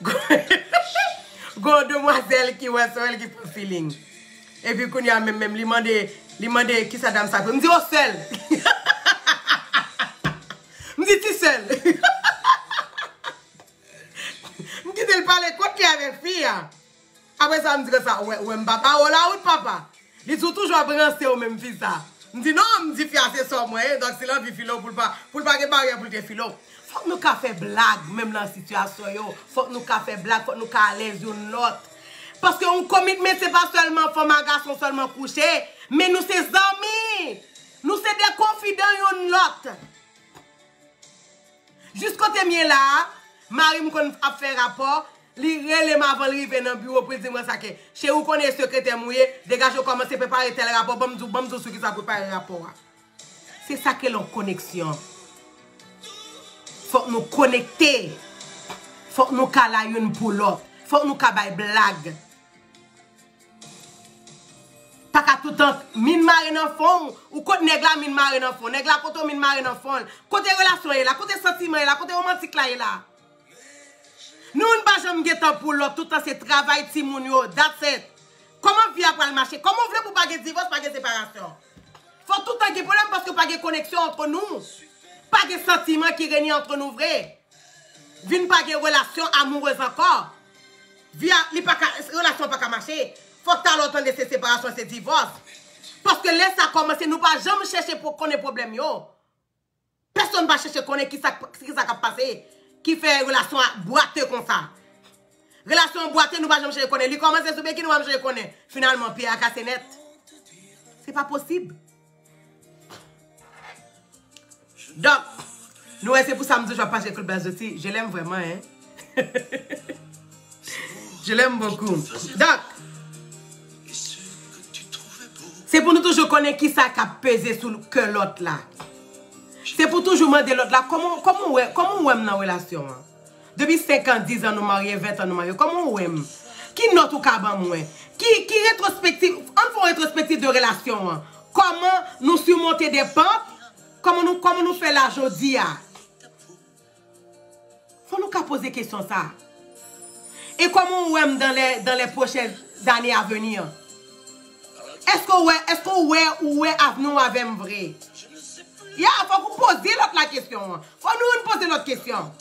il y a une demoiselle qui fait feeling. Et puis, quand il y a même, il m'a demandé qui ça dame ça. Je me dis, oh, seul. Je me dis, tu seul. Je me dis, elle parlait quoi qui avait fille. Après ça, je me dis que ça, ouais, papa, oh là, où papa? Il dit toujours branché au même fils ça. Je me dis, non, je me dis, c'est ça, moi, donc c'est l'envie philo pour pas que barrière pour te philo. Faut que nous faire blague, même dans la situation, faut que nous faire blague, faut que nous à l'aise une l'autre. Parce que on commitment, c'est pas seulement femme et garçon seulement couché, mais nous, c'est amis. Nous, c'est des confidents une l'autre. Jusqu'au termier là, Marie m'a fait rapport, li relève avant de arriver dans le bureau pour dire moi ça que chez vous connaissez secrétaire mouillé, dégage commencer à préparer tel rapport, bam sur qui ça prépare le rapport. C'est ça que l'on connexion. Faut nous connecter. Faut nous cala une pour l'autre. Faut nous cabaye blague. Pas qu'à tout temps mine marine en fond ou côté nèg la mine marine en fond, nèg la côté mine marine en fond, côté relation est là, côté sentiment est là, côté romantique là est là. Nous ne pas jamais temps pour l'autre, tout temps c'est travail ti moun yo, that's it. Comment vie après le marché? Comment vous voulez pour pas de divorce, pas de séparation? Faut tout temps qu'il problème parce que pas de connexion entre nous. Pas de sentiment qui règne entre nous vrai. Vine pas de relation amoureuse encore. Via li pas relation pas ka marcher. Faut que tu aies l'autre de ces séparations, ces divorces. Parce que là, ça commence, nous pas jamais chercher pour connaître problème yo. Personne ne va chercher connaître qui ça a passé, qui fait relation boiteux comme ça. Relation boiteux, nous pas jamais chercher connaître. Lui commence à souper qui nous va chercher connaître. Finalement, puis à casser net. C'est pas possible. Donc, nous, c'est pour ça que je vais passer le base aussi. Je l'aime vraiment, hein. Je l'aime beaucoup. Donc, c'est pour nous toujours connaître qui ça qui a pesé sur le cœur l'autre là. C'est pour toujours demander l'autre là, comment on aime dans la relation. Hein? Depuis 5 ans, 10 ans nous mariés, 20 ans nous mariés, comment on aime? Qui note ou caban moins? Qui rétrospective, on fait rétrospective de relation. Hein? Comment nous surmonter des pentes? Comment nous faire la jodia? Faut nous poser des questions ça. Et comment on aime dans les prochaines années à venir? Est-ce que ouais avenir avec vrai? Il faut qu'on pose la question. Faut nous poser l'autre question.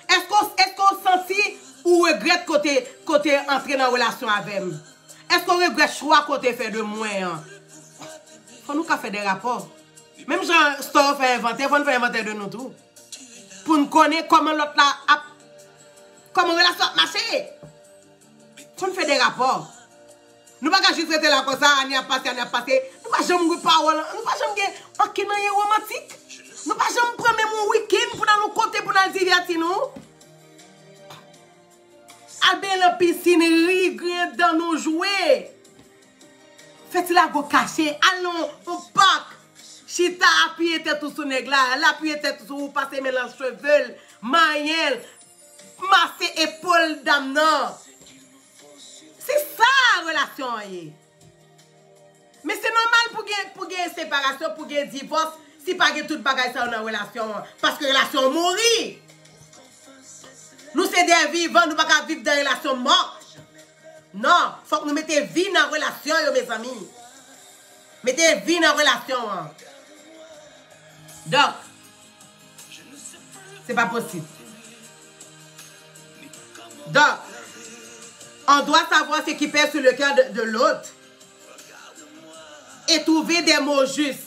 Est-ce qu'on sentit ou regrette côté entrer dans relation avec moi? Est-ce qu'on regrette choix côté fait de moi? Faut nous faire des rapports. Même Jean Store fait inventer, faut nous faire inventer de nous tout. Pour nous connaître comment l'autre là comment relation marché. Faut nous faire des rapports. Nous ne pouvons pas juste rester là comme ça, on a passé. Nous ne pouvons pas jamais parole, nous ne pouvons pas jamais ok romantique. Nous ne pouvons pas jamais prendre mon week-end pour nous côté pour nous divertir nous. Aller dans la piscine, rire dans nos jouets. Faites la go caché, allons au parc. Chita appuyer tête tout sur nèg là, appuyer tête tout sur passer mélange cheveux, maillel, masser épaule dame non. C'est ça la relation. Mais c'est normal pour une séparation, pour un divorce, si pas que toute bagaille ça dans relation parce que relation mourit. Nous c'est des vivants, nous pas vivre dans une relation morte. Non, faut que nous mettions vie dans la relation, mes amis. Mettez vie dans la relation. Donc, c'est pas possible. Donc, on doit savoir ce qui pèse sur le cœur de l'autre. Et trouver des mots justes.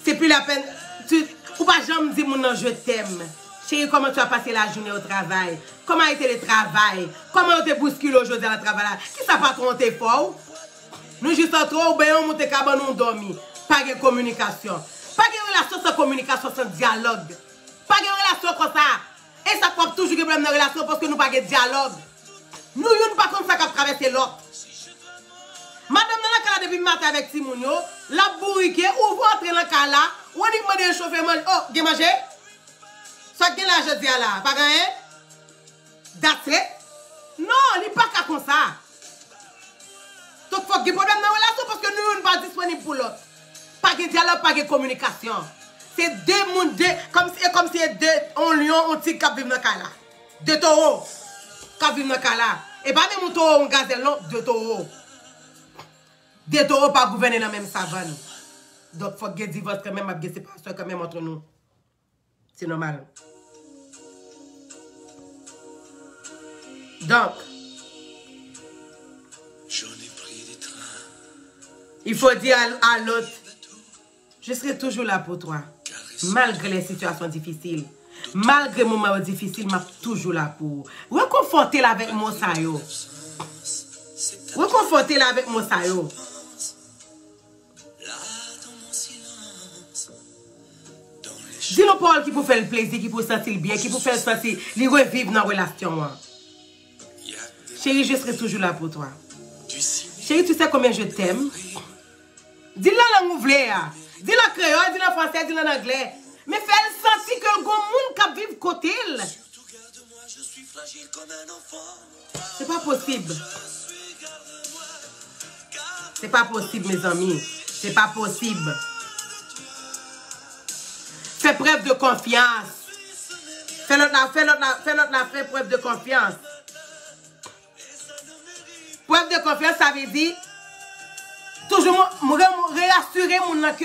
C'est plus la peine. Ou pas jamais dire mon nom je t'aime. Chérie, comment tu as passé la journée au travail? Comment a été le travail? Comment tu te bousculé aujourd'hui à travail? Qui ça pas trop fort? Nous juste trop, ben on monte cabane, on dormi. Pas de communication. Pas de relation sans communication, sans dialogue. Pas de relation comme ça. Et ça croit toujours que problème dans la relation parce que nous pas de dialogue. Nous ne pas comme ça qu'à traverser l'autre. Madame dans la cala depuis matin avec Simonio, la bourrique, ou vous entrez dans la cala, ou on dit que le chauffeur, oh, vous mangé? Ça qui est là, je dis là, pas gagné? That's it? Non, il n'est pas comme ça. Donc, il faut qu'il y ait problème dans la relation parce que nous ne sommes pas disponibles pour l'autre. Pas de dialogue, pas de communication. C'est deux mondes, comme si deux, un lion, un tigre qui vivent dans la cala. Deux taureaux qui vivent dans la cala. Et pas même un taureau, un gazelle, non, deux taureaux. Des taureaux pas gouverner dans la même savane. Donc, il faut qu'il y ait divorce quand même, il y a séparation quand même entre nous. C'est normal. Donc, il faut dire à l'autre, je serai toujours là pour toi. Malgré les situations difficiles. Malgré les moments difficiles, je suis toujours là pour. Reconfortez-la avec mon sayo. Reconfortez-la avec mon sayo. Dis-nous Paul qui peut faire le plaisir, qui peut sentir bien, qui peut faire sentir, lui revivre dans la relation. Chérie, je serai toujours là pour toi. Chérie, tu sais combien je t'aime? Dis-le en anglais. Dis-le en créole, dis-le en français, dis-le en anglais. Mais fais-le sentir que le monde qui vit côté. C'est pas possible. C'est pas possible, mes amis. C'est pas possible. Fais preuve de confiance. Fais preuve de confiance. Preuve de confiance, ça veut dire toujours réassurer mon que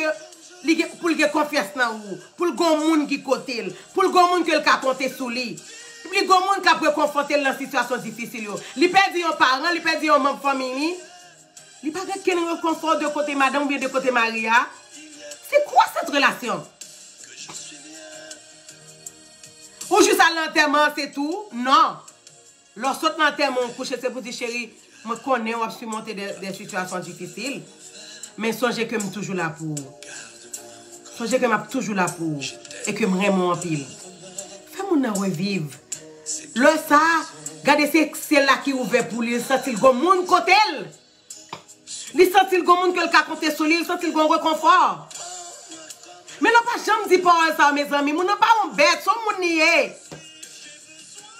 pour le confiance dans vous, pour le monde qui côté, pour le monde qui a compté sous lui. Pour le monde qui a pu confronter dans une situation difficile. Il perd un parent, il perd un membre de famille. Il pas de quel réconfort de côté madame ou bien de côté Maria. C'est quoi cette relation? Ou juste à l'enterrement, c'est tout? Non. Lorsque l'enterrement, on couche, c'est pour dire, chérie, je connais, on va surmonter des situations difficiles. Mais songez que je suis toujours là pour. Songez que je suis toujours là pour. Et que je vraiment en pile. Fais-moi revivre. Là, ça, regardez, c'est là qui est ouvert pour lui. Il sent le monde côté. Il sent le monde que le cas compté sur lui. Il sent le réconfort. Mais non, pas jamais dire pas ça, mes amis. Nous n'avons pas un bête, son monde n'y est.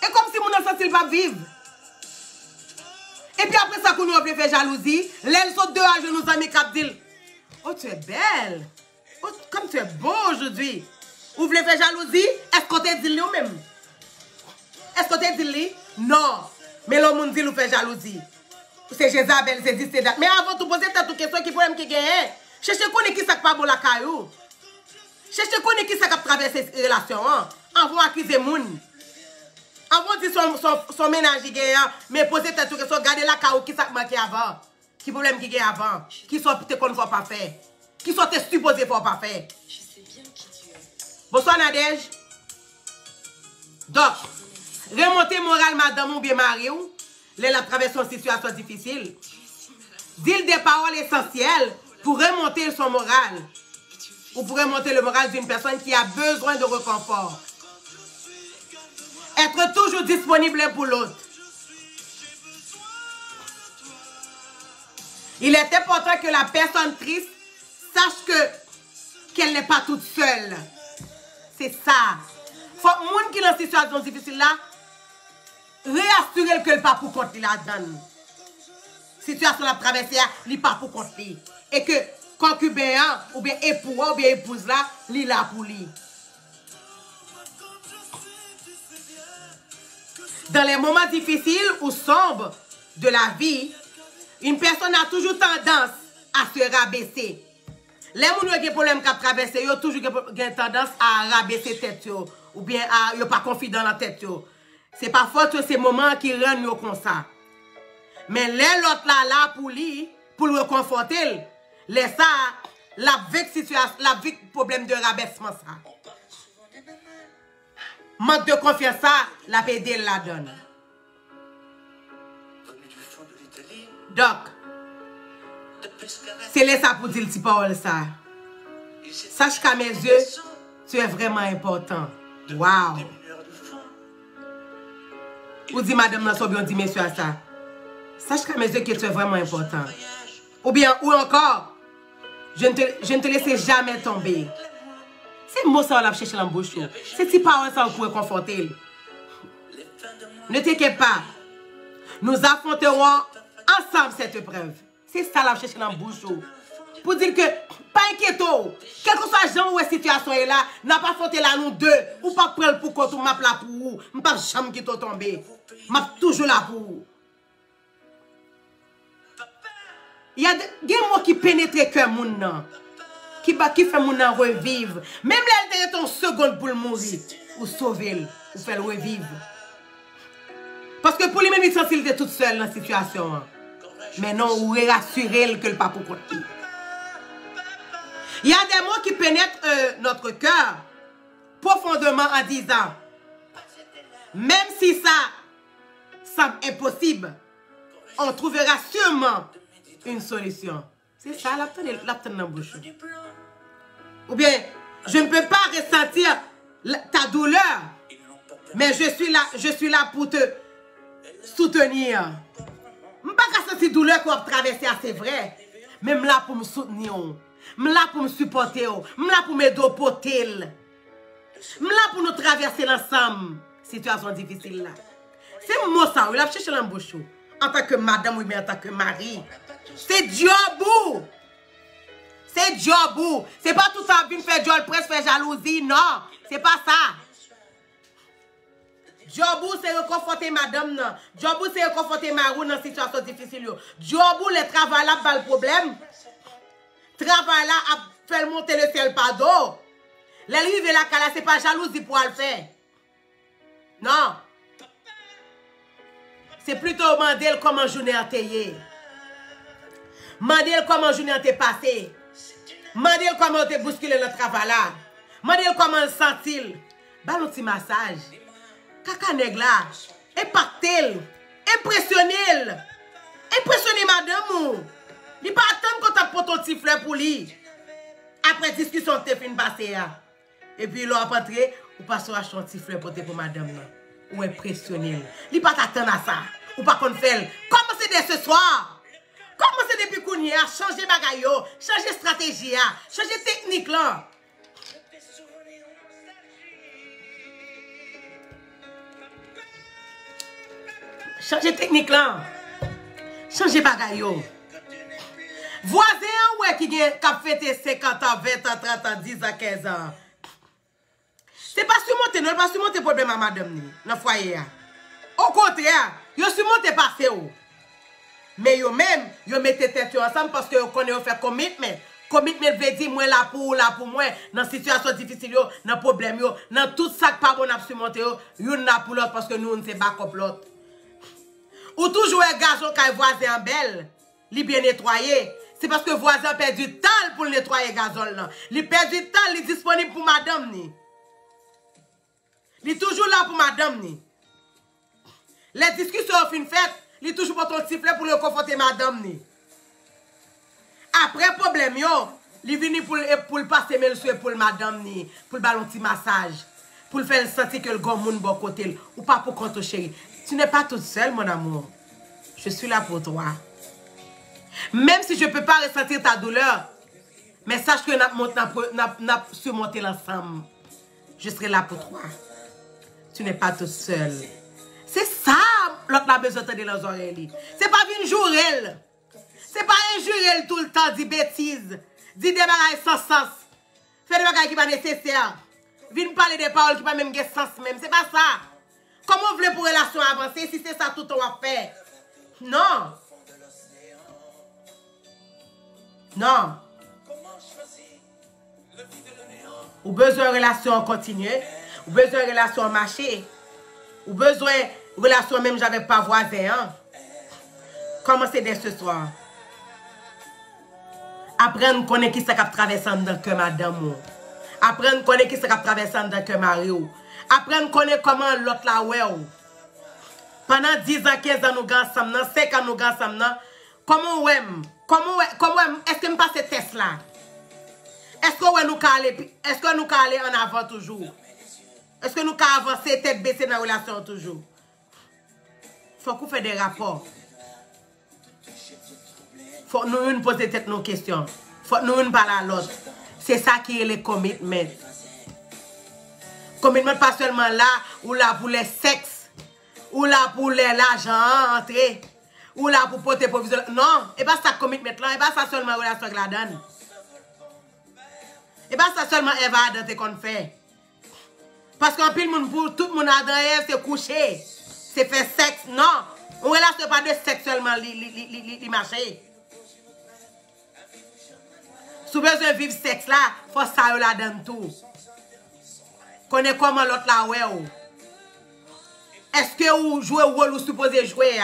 Et comme si nous n'avons senti pas vivre. Et puis après ça, nous avons fait jalousie. L'aile saute de à nos amis qui disent, oh, tu es belle. Oh, comme tu es beau aujourd'hui. Vous voulez faire jalousie? Est-ce qu'on t'a dit lui-même? Est-ce qu'on t'a dit lui? Non. Mais l'homme dit nous fait jalousie. C'est Jézabel, c'est dit, c'est date. Mais avant de poser cette question qui peut me gagner. Cherchez qu'on est qui ça pas bon la caillou. Cherchez qu'on est qui ça qui traverse ces relations. Envoie accuser moun. Envoie dire son ménage qui gagne. Mais posez tête question, regardez la caillou qui ça manqué avant. Qui problème qui gagne avant. Qui sont peut-être qu'on ne va pas faire. Qui sont supposés pour pas faire. Bonsoir Nadège. Donc, remonter moral madame ou bien mari ou, les la traverse une situation difficile. Dire des paroles essentielles pour remonter son moral. Ou pour remonter le moral d'une personne qui a besoin de réconfort. Être toujours disponible pour l'autre. Il est important que la personne triste sache qu'elle n'est pas toute seule. C'est ça. Faut que les gens qui sont dans une situation difficile là, réassurer que le pas pour compte la donne. Situation la traversée, il n'est pas pour compte. Et que concubin ou bien époux ou bien épouse là, il est là pour lui. Dans les moments difficiles ou sombres de la vie, une personne a toujours tendance à se rabaisser. Les gens qui ont des problèmes à traverser, ils ont toujours tendance à rabaisser tête ou bien à ne pas confier dans la tête. C'est pas faute de ces moments qui rendent comme ça. Mais l'autre là pour lui, pour le réconforter, laisse ça, la situation, la problème de rabaissement ça. Manque de confiance ça, la PD la donne. Donc, c'est là ça pour dire le petit parole ça. Sache qu'à mes yeux, tu es vraiment important. Wow. Ou dit madame Nansobi, on dit monsieur à ça. Sache qu'à mes yeux que tu es vraiment important. Ou bien, ou encore, je ne te laisserai jamais tomber. C'est le mot ça, on l'a cherché dans la bouche. C'est petit parole ça pour réconforter. Ne t'inquiète pas. Nous affronterons ensemble cette épreuve. C'est ça la chercher dans la bouche. Pour dire que, pas inquiéto, quel que soit genre où la situation est là, n'a pas affronté là nous deux, ou pas prendre pour compte, ou m'a là pour vous, ou pas jamais qui t'ont tombé. M'a toujours là pour vous. Il y a des mots qui pénètrent le cœur moun qui fait moun nan revivre. Même là, il y a une seconde pour le mourir, ou sauver, ou faire le revivre. Parce que pour lui-même, il sent qu'il était toute seule dans la situation. Mais non, ou rassurer que le pas pour compte. Il y a des mots qui pénètrent notre cœur profondément en disant, même si ça semble impossible, on trouvera sûrement une solution. C'est ça, la dans la bouche. Ou bien, je ne peux pas ressentir ta douleur, mais je suis là pour te soutenir. Je ne peux pas sentir douleur qu'on va traverser, c'est vrai. Même là pour me soutenir. Je suis là pour me supporter. Je suis là pour m'aider au potel. Je suis là pour nous traverser ensemble. Situation difficile là. C'est moi ça, il a cherché dans la bouche. En tant que madame ou bien en tant que mari. C'est jobou. C'est jobou. C'est pas tout ça venir faire job presse, faire jalousie. Non, c'est pas ça. Jobou, c'est reconforter madame. Non. Jobou, c'est reconforter Marou dans une situation difficile. Jobou, le travail là, pas le problème. Travail là, a fait monter le ciel par d'eau. L'arrivée là, c'est pas jalousie pour le faire. Non. C'est plutôt demander comment journée a été. Demander comment journée a été passée. Demander comment te bousculer le travail là. Demander comment le sentir. Bah, un petit massage. Kaka nèg là. Impactel. Impressionnel. Impressionner madame ou. Il pas attendre qu'on t'a porté un petit fleur pour lui. Après discussion, tu fin passé. Et puis, il a rentré, ou pas sur acheter un petit fleur pour madame. Ou impressionner. Il pas t'attendre à ça. Ou pas qu'on fait. Comment c'est dès ce soir? Comment c'est depuis qu'on y a? Changer bagaille, changer stratégie, changer technique là. Changer technique là. Changer bagaille. Voisin ouais qui a fêté 50 ans, 20 ans, 30 ans, 10 ans, 15 ans. C'est pas surmonter, non, pas surmonter problème à madame dans le foyer. Au contraire, yo surmonter passé. Mais yo même, yo mettez tête ensemble parce que yo connaît faire commitment. Commitment veut dire moi là pour moi dans situation difficile yo, dans problème yo, dans tout ça que pas bon a surmonter yo, une là pour l'autre parce que nous on se backup l'autre. Ou toujours un gazon qui voisin en belle, li bien nettoyé. C'est parce que voisin perd du temps pour nettoyer gazon là. Li perd du temps, li disponible pour madame ni. Li toujours là pour madame ni. Les discussions fin faites, li toujours pour ton sifflet pour le conforter madame ni. Après problème yo, li vini pour le passer mais le souhait pour madame ni, pour le ballon petit massage, pour le faire sentir que le grand monde bon côté ou pas pour compte chéri. Tu n'es pas toute seule mon amour. Je suis là pour toi. Même si je ne peux pas ressentir ta douleur, mais sache que nous avons surmonté l'ensemble. Je serai là pour toi. Tu n'es pas toute seule. C'est ça l'autre a besoin de dans les oreilles. C'est pas une journée. C'est pas un jour tout le temps, dit bêtises, dit des bagages sans sens. Fait des bagages qui pas nécessaires. Viens parler des paroles qui pas même de sens même. C'est pas ça. Comment vous voulez pour relation avancer si c'est ça tout on va faire? Non. Non. Ou besoin de relation continuer. Ou besoin de relation marcher. Ou besoin de relation même j'avais pas voisin. Hein? Commencez dès ce soir. Apprendre à connaître qui ça qui traverse dans le cœur madame. Apprendre à connaître qui ça qui traverse dans le cœur Mario. Apprendre à connaître comment l'autre la ouais. Pendant 10 ans, 15 ans, nous gagnons ensemble, 5 ans, nous gagnons ensemble. Comment est-ce que nous passons ce test là? Est-ce que nous allons aller en avant toujours? Est-ce que nous allons avancer tête baissée dans la relation toujours? Il faut qu'on fasse des rapports. Il faut que nous nous poser nos questions. Il faut que nous nous parler à l'autre. C'est ça qui est le commitment. Commitment pas seulement là, ou là pour les sexes, ou là pour l'argent entrer, ou là pour porter provision. Non, et pas ça commitment là, et pas ça seulement relation avec la donne. Et pas ça seulement Eva Adam qu'on fait. Parce qu'en pile monde pour tout le monde à derrière c'est coucher, c'est faire sexe. Non, on relation pas de sexe seulement li marcher. Si vous besoin vivre sexe là, faut ça la donne tout. Connais comment l'autre la ouais. Est-ce que vous jouez le rôle ou supposez jouer?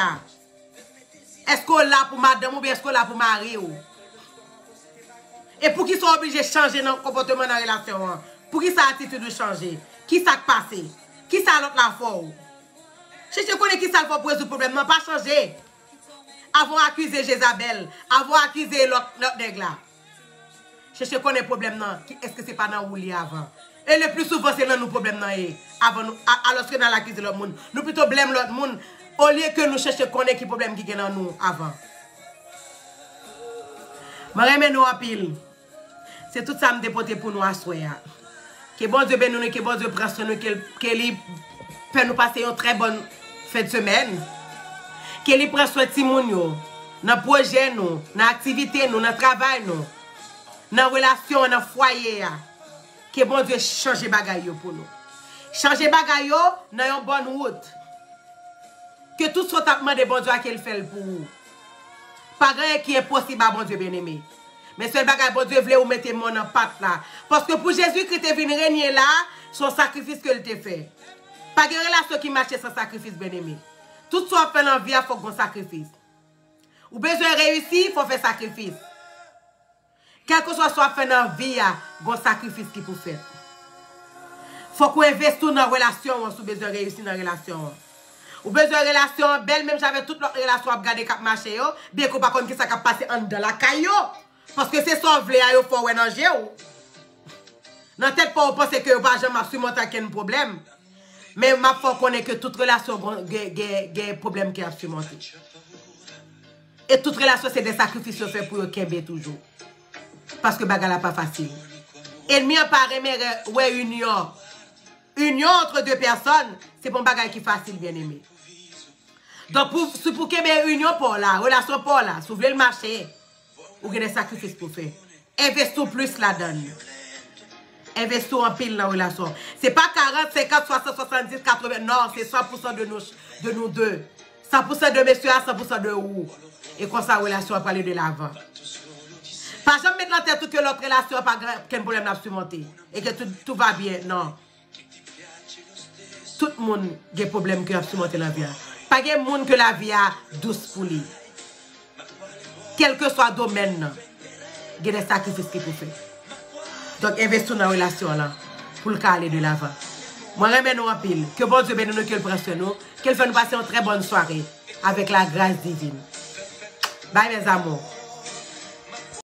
Est-ce qu'on est là pour madame ou bien est-ce qu'on est là pour mari? Et pour qu'ils soient obligés de changer dans le comportement dans la relation? Pour qu'ils sa attitude de changer? Qui ça passe? Qui ça l'autre la faut? Je connais qui ça le faut pour résoudre le problème. Non, pas changer. Avoir accusé Jézabel, avoir accusé l'autre nègre là. Je connais le problème. Est-ce que c'est pas dans où il y a avant? Et le plus souvent, c'est dans nos problèmes. Avant nous, alors que dans l'accuser l'autre monde. Nous plutôt blâme l'autre monde au lieu que nous cherchions connaître qui problème qui est dans nous avant. Je remets nous en pile. C'est tout ça que je dépote pour nous à soir. Que bon Dieu bénisse nous, que bon Dieu prenne soin de nous, qu'il peut nous passer une très bonne fin de semaine. Qu'il prenne soin de nous, dans le projet, dans l'activité, dans le travail, dans la relation, dans le foyer. Que bon Dieu change les bagailles pour nous. Change les bagailles dans une bonne route. Que tout soit tapement de bon Dieu qu'il fait pour vous. Pas rien qui est possible à bon Dieu bien-aimé. Mais seul bagaille bon Dieu voulait vous mettre mon en patte là. Parce que pour Jésus qui est venu régner là, son sacrifice qu'il t'a fait. Pas de relation qui marche sans sacrifice bien-aimé. Tout soit fait dans la vie, il faut qu'on sacrifice. Ou besoin de réussir, il faut faire sacrifice. Quel que soit fait dans la vie, il y a un sacrifice qui peut faire. Il faut qu'on investisse dans la relation, si vous besoin de réussir dans la relation. Ou besoin de relation belle, même j'avais toute l'autre relation à regarder cap marché, bien qu'on ne pas qui ça a passé en dans la caillou. Parce que c'est ça, vous voulez, il faut énergie. Dans tête pas, vous pensez que vous n'avez jamais surmonté aucun problème. Mais il faut connaître que toute relation a un problème qui a surmonté. Et toute relation, c'est des sacrifices faits pour Kembe toujours. Parce que bagarre n'est pas facile. Ennemi apparaît, mais ouais, union. Union entre deux personnes, c'est pour bagarre qui est facile, bien aimé. Donc, pour qu'il y ait une union pour la relation pour la, si vous voulez le marché, vous avez des sacrifices pour faire. Investissez plus là-dedans. Investissez en pile dans la relation. Ce n'est pas 40, 50, 60, 70, 80. Non, c'est 100% de nous deux. 100% de messieurs, 100% de vous. Et comme ça, la relation va aller de l'avant. Pas jamais mettre dans la tête que l'autre relation n'a pas qu'un problème à surmonter. Et que tout va bien. Non. Tout le monde a des problèmes qui a surmonté la vie. Pas de monde que la vie a douce pour lui. Quel que soit le domaine, il y a des sacrifices qu'il faut faire. Donc, investissons dans la relation là pour le cas aller de l'avant. Moi, je remets nous en pile. Que bon Dieu bénisse nous, qu'il prenne sur nous. Qu'il fasse nous passer une très bonne soirée avec la grâce divine. Bye, mes amours.